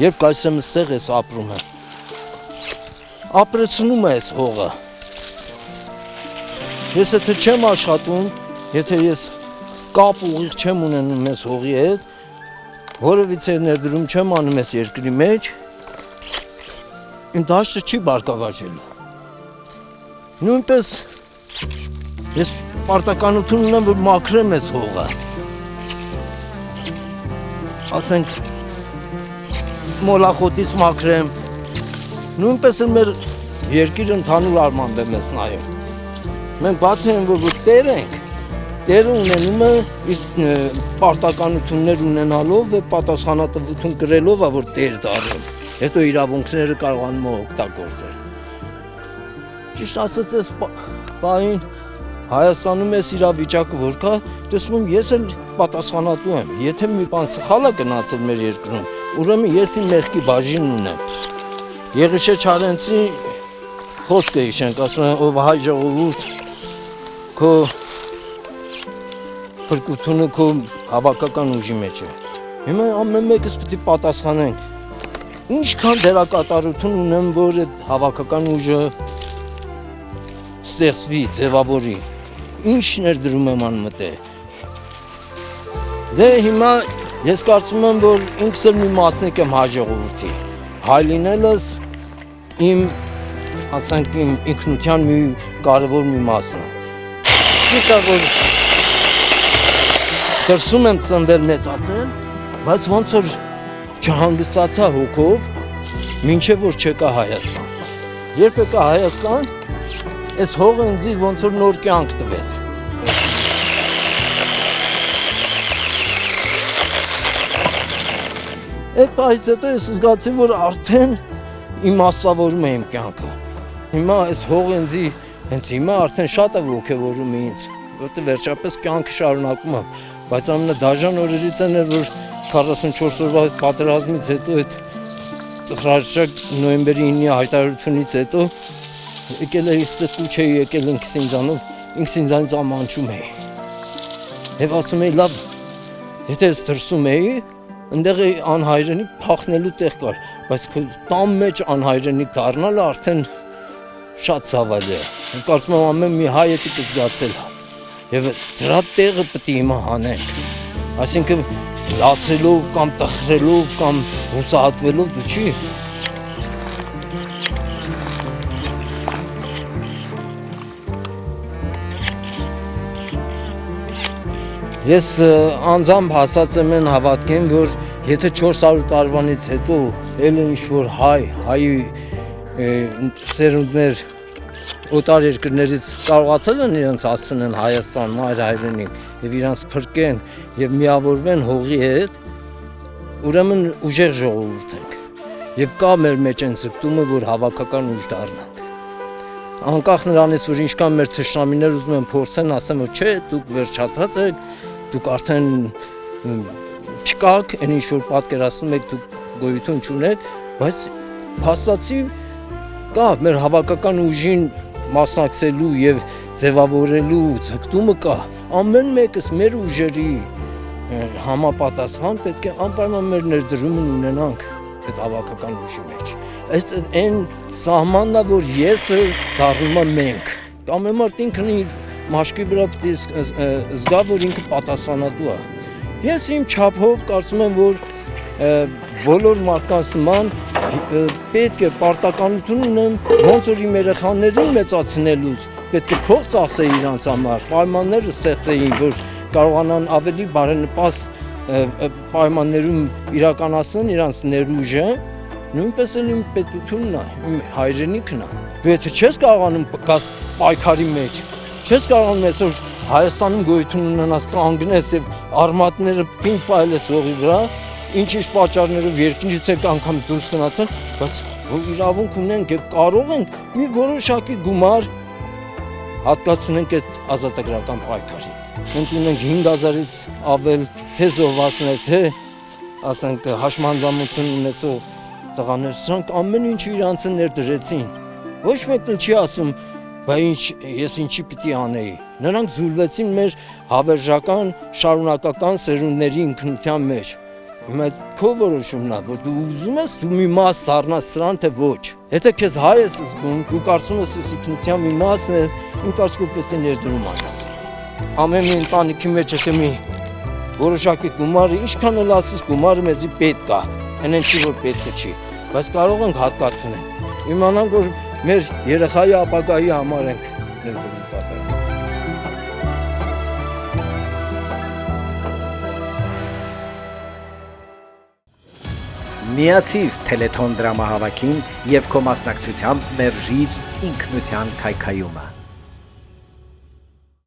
Երբ գալիս եմ այստեղ, ես ապրում եմ։ Ապրեցնում է այս հողը։ Ես եթե չեմ աշխատում, եթե ես կապ ուղիղ չեմ ունենում այս հողի հետ, որևիցե ներդրում չեմ անում այս երկրի մեջ, իմ դաշտը չի բարգավաճելու։ Նույնպես ես պարտականություն ունեմ, որ մաքրեմ այս հողը։ Ասենք մոլախոտից մաքրեմ։ Նույնպես էլ մեր երկիրը ընդհանուր առմամբ է մեզ նայում։ Մենք բացի այն, որ տեր ենք, տերը ունենում է իր պարտականություններ ունենալով եւ պատասխանատվություն կրելով, որ տեր դառնում։ Հետո իրավունքները կարողանում է օգտագործել։ Ճիշտ ասած, այս պահին Հայաստանում էս իրավիճակը որ կա, տեսնում եմ ես էլ պատասխանատու եմ։ Եթե մի բան սխալ է գնացել մեր երկրում, ուրեմն ես իմ մեղքի բաժին ունեմ։ Եղիշե Չարենցի խոսքը հիշենք, ասում են, ով հայ ժողովուրդ քո փրկությունը քո հավաքական ուժի մեջ է։ Հիմա ամեն մեկս պետք է պատասխանենք։ Ինչքան դերակատարություն ունեմ, որ այդ հավաքական ուժը ստեղծվի, ձևավորի։ Ինչ ներդրում եմ անմտել։ Դե հիմա ես կարծում եմ, որ ինքս էլ մի մասնիկ եմ հայ ժողովրդի։ Հայ լինելս իմ, ասենք, իմ ինքնության մի կարևոր մի մասն է։ Ճիշտ է, որ դրսում եմ ծնվել մեծացել, բայց ոնց որ չհանգստացա հոգով, մինչև որ չեկա Հայաստան։ Երբ եկա Հայաստան, այս հողը ինձ ոնց որ նոր կյանք տվեց։ Այդ պահից հետո ես զգացի, որ արդեն իմաստավորում է իմ կյանքը։ Հիմա այս հողը ինձ հենց հիմա արդեն շատ է ոգևորում ինձ, որտեղ վերջապես կյանքը շարունակում եմ, բայց ամենադաժան օրերից են էր, որ 44 օրվա պատերազմից հետո այդ տխրաժակ նոյեմբերի 9-ի հայտարարությունից հետո եկել էի ստուչեի, եկել ինքս ինձանով, ինքս ինձանից ամանչում էի։ Եվ ասում էի, լավ, եթե ես դրսում էի, ընդեղ անհայրենիք փախնելու տեղ կար, բայց տան մեջ անհայրենիք դառնալը արդեն շատ ցավալի է։ Կարծում եմ ամեն մի հայ էդի կզգացել է։ Եվ դրա տեղը պետք է հիմա հանենք։ Այսինքն լացելով կամ տխրելով կամ հուսահատվելով դու չի։ Ես անձամբ հասած եմ են հավատքին, որ եթե 400 տարվանից հետո էլ ինչ-որ հայի սերունդներ օտար երկրներից կարողացել են իրենց հասցնեն Հայաստան, մայր հայրենիք և իրենց փրկեն և միավորվեն հողի հետ, ուրեմն ուժեղ ժողովուրդ ենք և կա մեր մեջ այն ձգտումը, որ հավաքական ուժ դառնանք։ Անկախ նրանից, որ ինչքան մեր թշնամիներ ուզում են փորձեն, ասեն, որ չէ, դուք վերջացած եք, դուք արդեն չկաք, այն ինչ-որ պատկերացնում եք, դուք գոյություն չունեք, բայց փաստացի կա մեր հավաքական ուժին մասնակցելու և ձևավորելու ձգտումը կա։ Ամեն մեկս մեր ուժերի համապատասխան պետք է անպայման մեր ներդրումն ունենանք այդ հավաքական ուժի մեջ։ Այն սահմանն է, որ եսը դառնում է մենք։ Ամեն մարդ ինքն իր մաշկի վրա պետք է զգա, որ ինքը պատասխանատու է։ Ես իմ չափով կարծում եմ, որ բոլոր մարդկանց նման պետք է պարտականություն ունեմ, ոնց որ իմ երեխաներին մեծացնելուց պետք է փող ծախսեի իրանց համար, պայմաններ ստեղծեի, որ կարողանան ավելի բարենպաստ պայմաններում իրականացնեն իրանց ներուժը, նույնպես էլ իմ պետությունն է, իմ հայրենիքն է։ Դու եթե չես կարողանում գաս պայքարի մեջ, չես կարողանում այսօր Հայաստանում գոյություն ունենաս կանգնես եւ արմատները պինդ պայլես հողի վրա, ինչ-ինչ պատճառներով երկիրից եք անգամ դուրս գնացել, բայց որ իրավունք ունենք եւ կարող ենք մի որոշակի գումար հատկացնենք այդ ազատագրական պայքարին։ Մենք ունենք 5000-ից ավել թե զոհվածներ, թե ասենք հաշմանդամություն ունեցող տղաներ, սրանք ամեն ինչ իրանց ներդրեցին։ Ոչ մեկն չի ասում, բայց ես ինչի պիտի անեի։ Նրանք զուլվեցին մեր հավերժական շարունակական սերունդների ինքնության մեջ։ Հիմա քո որոշումն է, որ դու ուզում ես դու մի մաս դառնաս սրան, թե ոչ։ Եթե քեզ հայ ես զգում, դու կարծում ես ես ինքնության մի մասն ես, իմ կարծիքով պետք է ներդրում անես։ Ամեն մի ընտանիքի մեջ եթե մի որոշակի գումարը, ինչքան էլ ասես գումարը մեզի պետք է, այնեն չի որ պետք չի, բայց կարող ենք հատկացնել։ Իմանանք որ մեր երեխայի ապագայի համար ենք ներդրում կատարում։ Միացիր Թելեթոն դրամահավաքին և քո մասնակցությամբ մերժիր ինքնության քայքայումը։